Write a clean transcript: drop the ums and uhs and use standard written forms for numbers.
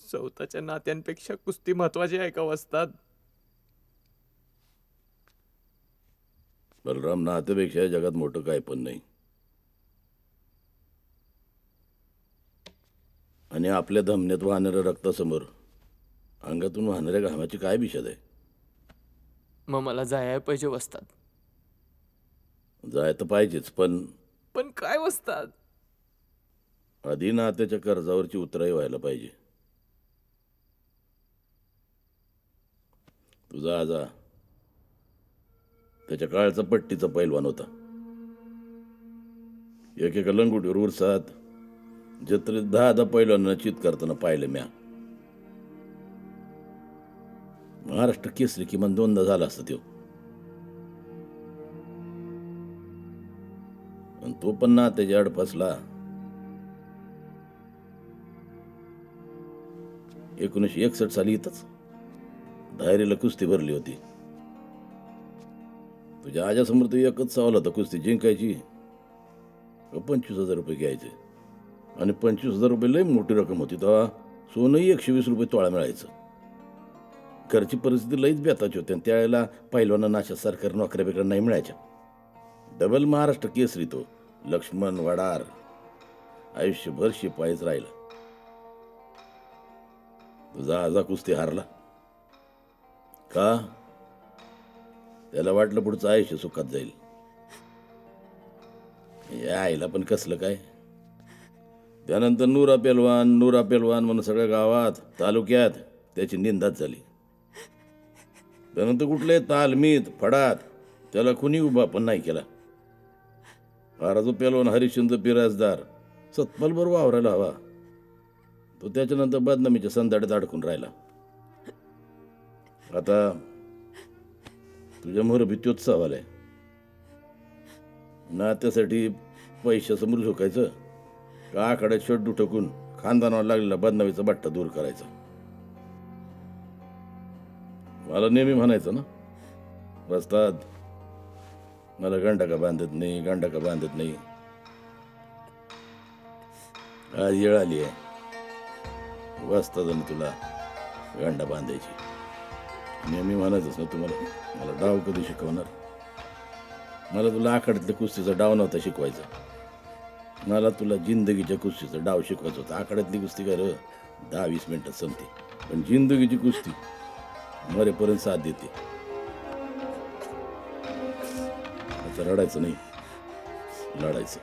स्वतःच्या नात्यांपेक्षा कुस्ती महत्वाची आहे का वस्ताद? बलराम, नात्यापेक्षा या जगात मोठं काय पण नाही. आणि आपल्या धमन्यात वाहणाऱ्या रक्तासमोर अंगातून वाहणाऱ्या घामाची काय बिशाद आहे? मग मला जायला पाहिजे वस्ताद. जाय तर पाहिजेच, पण पण काय वस्ताद? आधी नात्याच्या कर्जावरची उतराई व्हायला पाहिजे. तुझा आजा त्याच्या काळचा पट्टीचा पैलवान होता. एकेका लंगुटीवर उरसात जत्रेत 10 पैलवानांना चित करताना पाहिलं म्या. महाराष्ट्र केसरी किमान 2दा झाला असता त्यो. आणि तो पण ना त्याच्या आड फसला. 1961 साली इथंच धायरीला कुस्ती भरली होती. तुझ्या आजासमोर तो एकच सवाल होता, कुस्ती जिंकायची का 25,000 रुपये घ्यायचे. आणि 25,000 रुपये लई मोठी रक्कम होती. तेव्हा सोनंही 120 रुपये तोळा मिळायचं. घरची परिस्थिती लईच बेताची होती आणि त्यावेळेला पहिलवानांना अशा सरकारी नोकऱ्या बिकऱ्या नाही मिळायच्या. डबल महाराष्ट्र केसरी तो लक्ष्मण वडार आयुष्यभर शिपाईच राहिला. तुझा आजा कुस्ती हारला का? त्याला वाटलं पुढचं आयुष्य सुखात जाईल. या आईला पण कसलं काय. त्यानंतर नुरा पेलवान म्हणून सगळ्या गावात तालुक्यात त्याची निंदाच झाली. त्यानंतर कुठले तालमीत फडात त्याला कुणी उभा पण नाही केला. फारा जो पेलवान हरिश्चंद्र बिराजदार सतपलभर वावरायला हवा, तो त्याच्यानंतर बदनामीच्या संदाड्यात अडकून राहिला. आता तुझ्या मोहर भी तोच सवाल आहे. नात्यासाठी पैशासमोर झोकायचं का आखाड्यात शड्डू ठोकून खानदानावर लागलेला बदनामीचा बट्टा दूर करायचा? मला नेहमी म्हणायचं ना, वस्ताद मला गांडा का बांधत नाही. आज येळ आली आहे वस्तादानं तुला गांडा बांधायची. नेहमी म्हणायचंच ना तुम्हाला, मला डाव कधी शिकवणार? मला तुला आखाड्यातल्या कुस्तीचा डाव नव्हता शिकवायचा. मला तुला जिंदगीच्या कुस्तीचा डाव शिकवायचा होता. आखाड्यातली कुस्ती कर 10-20 मिनिटात संपते, पण जिंदगीची कुस्ती मरेपर्यंत साथ देते. आता रडायचं नाही, लढायचं.